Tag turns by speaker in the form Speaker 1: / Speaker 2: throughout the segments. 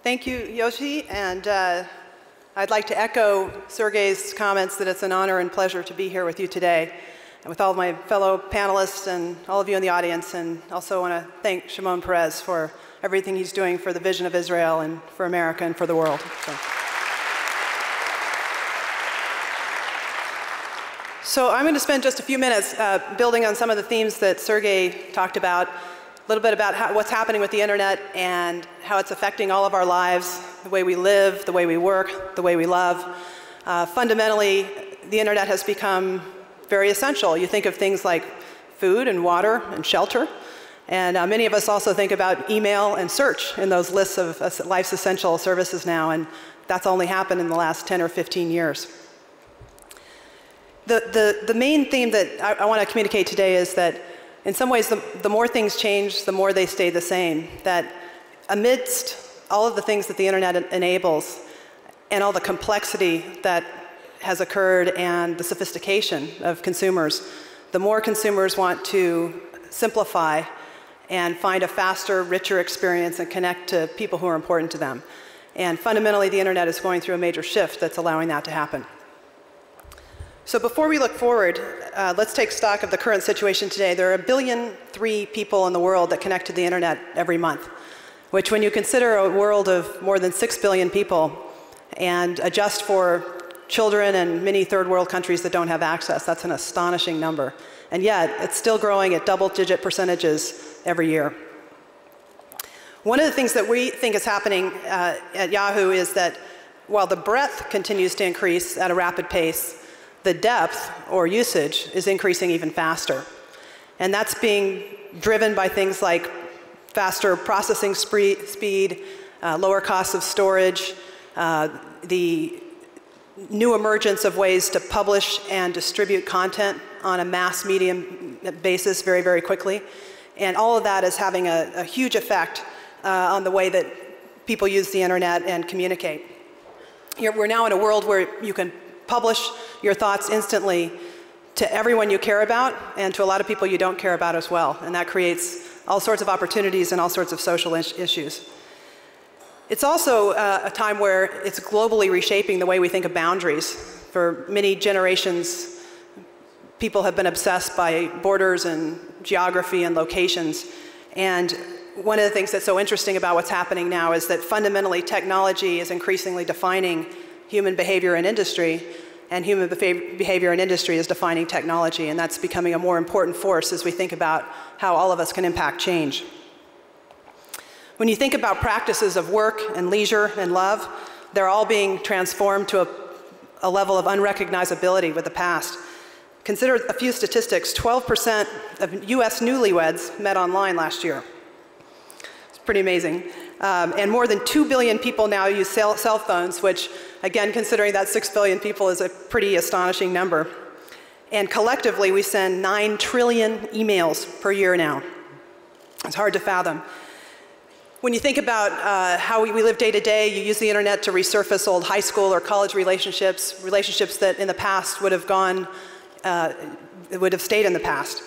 Speaker 1: Thank you, Yossi, and I'd like to echo Sergey's comments that it's an honor and pleasure to be here with you today, and with all of my fellow panelists and all of you in the audience, and also want to thank Shimon Peres for everything he's doing for the vision of Israel and for America and for the world. So I'm going to spend just a few minutes building on some of the themes that Sergey talked about, a little bit about what's happening with the internet and how it's affecting all of our lives, the way we live, the way we work, the way we love. Fundamentally, the internet has become very essential. You think of things like food and water and shelter, and many of us also think about email and search in those lists of life's essential services now, and that's only happened in the last 10 or 15 years. The main theme that I want to communicate today is that in some ways the more things change, the more they stay the same. That amidst all of the things that the internet enables and all the complexity that has occurred and the sophistication of consumers, the more consumers want to simplify and find a faster, richer experience and connect to people who are important to them. And fundamentally, the internet is going through a major shift that's allowing that to happen. So before we look forward, let's take stock of the current situation today. There are 1.3 billion people in the world that connect to the internet every month, which when you consider a world of more than 6 billion people and adjust for children and many third world countries that don't have access, that's an astonishing number. And yet, it's still growing at double-digit percentages every year. One of the things that we think is happening at Yahoo is that while the breadth continues to increase at a rapid pace, the depth or usage is increasing even faster. And that's being driven by things like faster processing speed, lower costs of storage, the new emergence of ways to publish and distribute content on a mass medium basis very, very quickly. And all of that is having a huge effect on the way that people use the internet and communicate. We're now in a world where you can publish your thoughts instantly to everyone you care about and to a lot of people you don't care about as well. And that creates all sorts of opportunities and all sorts of social issues. It's also a time where it's globally reshaping the way we think of boundaries. For many generations, people have been obsessed by borders and geography and locations. And one of the things that's so interesting about what's happening now is that fundamentally technology is increasingly defining human behavior in industry, and human behavior in industry is defining technology, and that's becoming a more important force as we think about how all of us can impact change. When you think about practices of work and leisure and love, they're all being transformed to a level of unrecognizability with the past. Consider a few statistics. 12% of US newlyweds met online last year. It's pretty amazing. And more than 2 billion people now use cell phones, which, again, considering that 6 billion people is a pretty astonishing number. And collectively, we send 9 trillion emails per year now. It's hard to fathom. When you think about how we live day to day, you use the internet to resurface old high school or college relationships that in the past would have stayed in the past.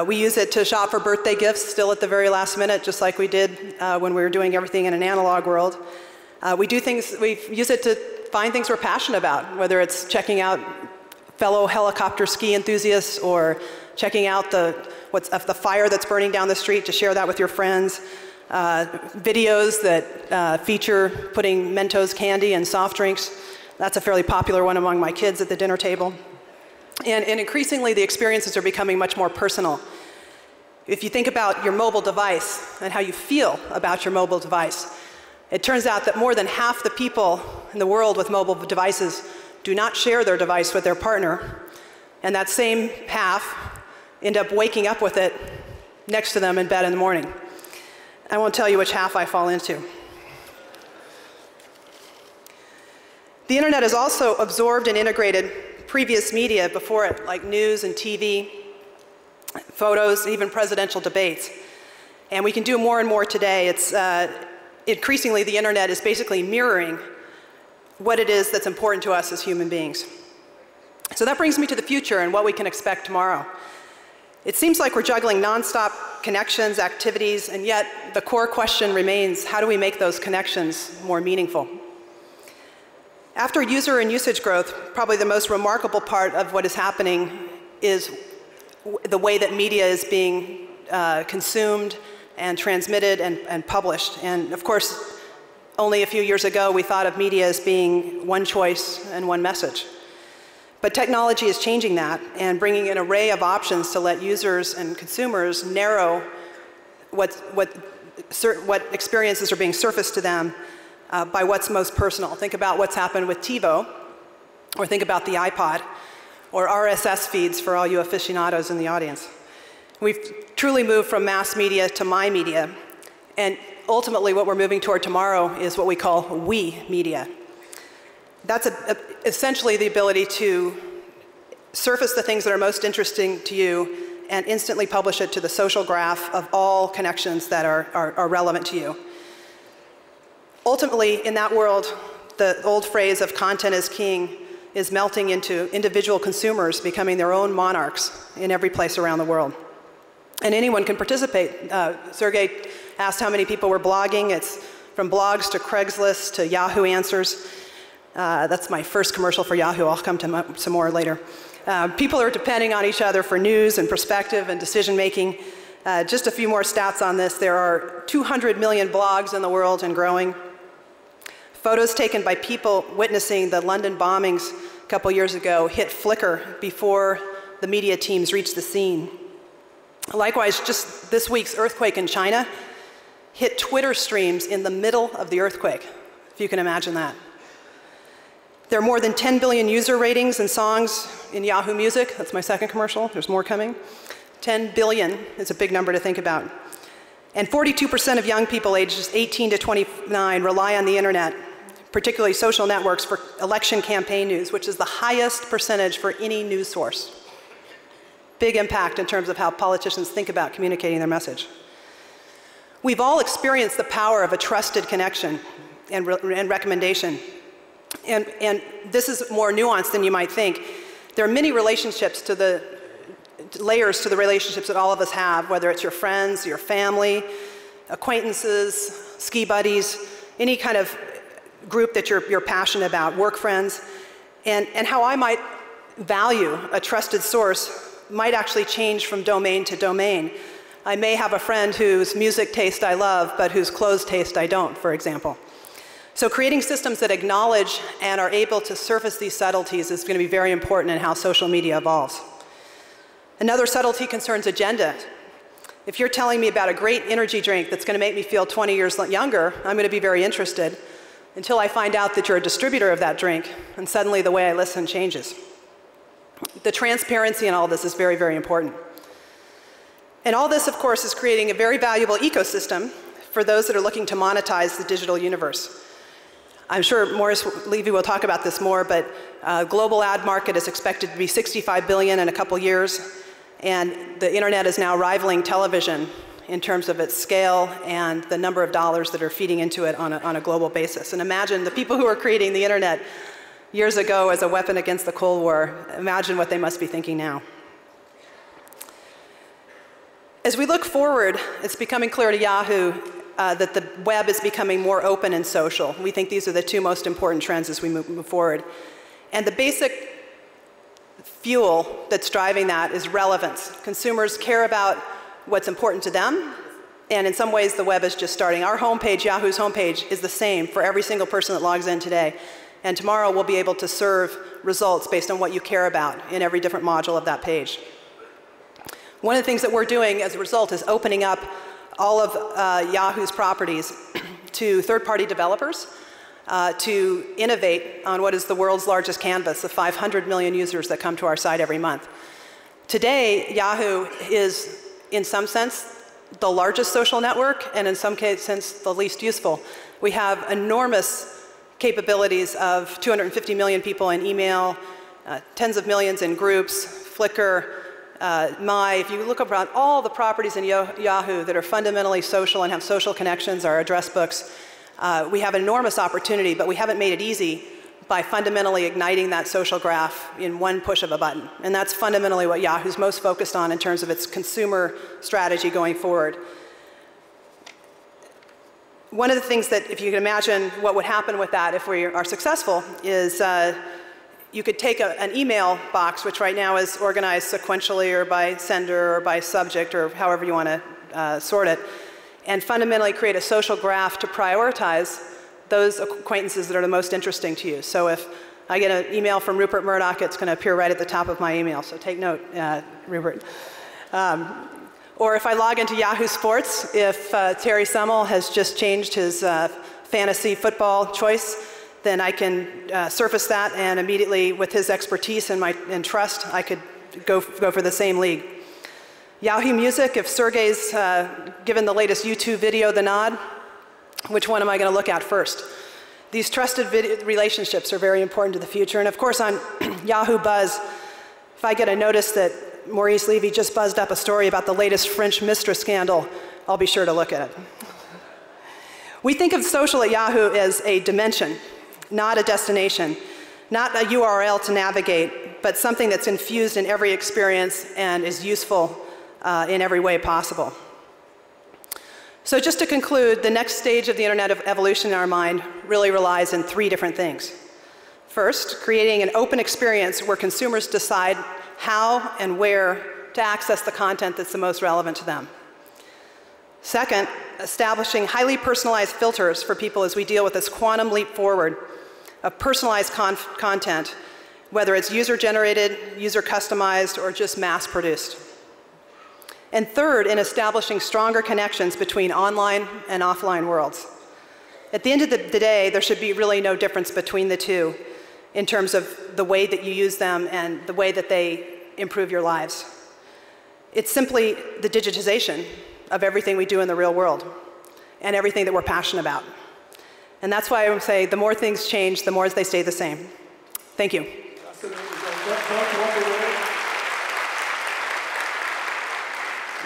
Speaker 1: We use it to shop for birthday gifts still at the very last minute, just like we did when we were doing everything in an analog world. We use it to find things we're passionate about, whether it's checking out fellow helicopter ski enthusiasts or checking out the fire that's burning down the street to share that with your friends. Videos that feature putting Mentos candy in soft drinks. That's a fairly popular one among my kids at the dinner table. And increasingly, the experiences are becoming much more personal. If you think about your mobile device and how you feel about your mobile device, it turns out that more than half the people in the world with mobile devices do not share their device with their partner, and that same half end up waking up with it next to them in bed in the morning. I won't tell you which half I fall into. The internet has also absorbed and integrated previous media before it, like news and TV, photos, even presidential debates. And we can do more and more today. It's increasingly, the internet is basically mirroring what it is that's important to us as human beings. So that brings me to the future and what we can expect tomorrow. It seems like we're juggling nonstop connections, activities, and yet the core question remains, how do we make those connections more meaningful? After user and usage growth, probably the most remarkable part of what is happening is the way that media is being consumed and transmitted and published. And of course, only a few years ago, we thought of media as being one choice and one message. But technology is changing that and bringing an array of options to let users and consumers narrow what experiences are being surfaced to them by what's most personal. Think about what's happened with TiVo, or think about the iPod, or RSS feeds for all you aficionados in the audience. We've truly moved from mass media to my media, and ultimately what we're moving toward tomorrow is what we call we media. That's essentially the ability to surface the things that are most interesting to you and instantly publish it to the social graph of all connections that are relevant to you. Ultimately, in that world, the old phrase of content is king is melting into individual consumers becoming their own monarchs in every place around the world. And anyone can participate. Sergey asked how many people were blogging. It's from blogs to Craigslist to Yahoo Answers. That's my first commercial for Yahoo. I'll come to some more later. People are depending on each other for news and perspective and decision making. Just a few more stats on this. There are 200 million blogs in the world and growing. Photos taken by people witnessing the London bombings a couple years ago hit Flickr before the media teams reached the scene. Likewise, just this week's earthquake in China hit Twitter streams in the middle of the earthquake, if you can imagine that. There are more than 10 billion user ratings and songs in Yahoo Music. That's my second commercial. There's more coming. 10 billion is a big number to think about. And 42% of young people ages 18 to 29 rely on the internet, particularly social networks, for election campaign news, which is the highest percentage for any news source. Big impact in terms of how politicians think about communicating their message. We've all experienced the power of a trusted connection and recommendation. And this is more nuanced than you might think. There are many relationships to the layers to the relationships that all of us have, whether it's your friends, your family, acquaintances, ski buddies, any kind of group that you're passionate about, work friends, and how I might value a trusted source might actually change from domain to domain. I may have a friend whose music taste I love, but whose clothes taste I don't, for example. So creating systems that acknowledge and are able to surface these subtleties is going to be very important in how social media evolves. Another subtlety concerns agenda. If you're telling me about a great energy drink that's going to make me feel 20 years younger, I'm going to be very interested until I find out that you're a distributor of that drink, and suddenly the way I listen changes. The transparency in all this is very, very important. And all this, of course, is creating a very valuable ecosystem for those that are looking to monetize the digital universe. I'm sure Morris Levy will talk about this more, but global ad market is expected to be $65 billion in a couple years, and the internet is now rivaling television in terms of its scale and the number of dollars that are feeding into it on a global basis. And imagine the people who were creating the internet years ago as a weapon against the Cold War, imagine what they must be thinking now. As we look forward, it's becoming clear to Yahoo that the web is becoming more open and social. We think these are the two most important trends as we move forward. And the basic fuel that's driving that is relevance. Consumers care about what's important to them, and in some ways the web is just starting. Our homepage, Yahoo's homepage, is the same for every single person that logs in today. And tomorrow we'll be able to serve results based on what you care about in every different module of that page. One of the things that we're doing as a result is opening up all of Yahoo's properties to third-party developers to innovate on what is the world's largest canvas of 500 million users that come to our site every month. Today, Yahoo is, in some sense, the largest social network, and in some sense, the least useful. We have enormous capabilities of 250 million people in email, tens of millions in groups, Flickr, if you look around all the properties in Yahoo that are fundamentally social and have social connections, our address books, we have an enormous opportunity, but we haven't made it easy by fundamentally igniting that social graph in one push of a button. And that's fundamentally what Yahoo's most focused on in terms of its consumer strategy going forward. One of the things that, if you can imagine what would happen with that if we are successful, is you could take an email box, which right now is organized sequentially or by sender or by subject or however you want to sort it, and fundamentally create a social graph to prioritize those acquaintances that are the most interesting to you. So if I get an email from Rupert Murdoch, it's going to appear right at the top of my email. So take note, Rupert. Or if I log into Yahoo Sports, if Terry Semmel has just changed his fantasy football choice, then I can surface that, and immediately, with his expertise and trust, I could go for the same league. Yahoo Music, if Sergey's given the latest YouTube video the nod, which one am I going to look at first? These trusted relationships are very important to the future. And of course, on Yahoo Buzz, if I get a notice that Maurice Levy just buzzed up a story about the latest French mistress scandal, I'll be sure to look at it. We think of social at Yahoo as a dimension, not a destination, not a URL to navigate, but something that's infused in every experience and is useful in every way possible. So just to conclude, the next stage of the internet of evolution in our mind really relies on three different things. First, creating an open experience where consumers decide how and where to access the content that's the most relevant to them. Second, establishing highly personalized filters for people as we deal with this quantum leap forward of personalized content, whether it's user-generated, user-customized, or just mass-produced. And third, in establishing stronger connections between online and offline worlds. At the end of the day, there should be really no difference between the two in terms of the way that you use them and the way that they improve your lives. It's simply the digitization of everything we do in the real world and everything that we're passionate about. And that's why I would say the more things change, the more they stay the same. Thank you.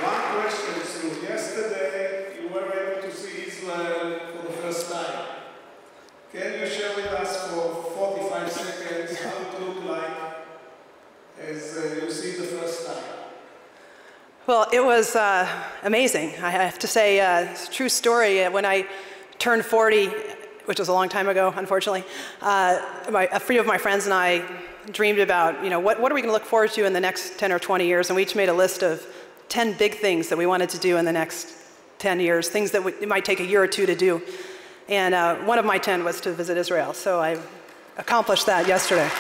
Speaker 2: One question, Sue. Yesterday, you were able to see Israel for the first time. Can you share with us for 45 seconds how it looked like as you see the first time?
Speaker 1: Well, it was amazing. I have to say, it's a true story. When I turned 40, which was a long time ago, unfortunately, a few of my friends and I dreamed about, what are we going to look forward to in the next 10 or 20 years? And we each made a list of 10 big things that we wanted to do in the next 10 years, things that it might take a year or two to do. And one of my 10 was to visit Israel. So I accomplished that yesterday.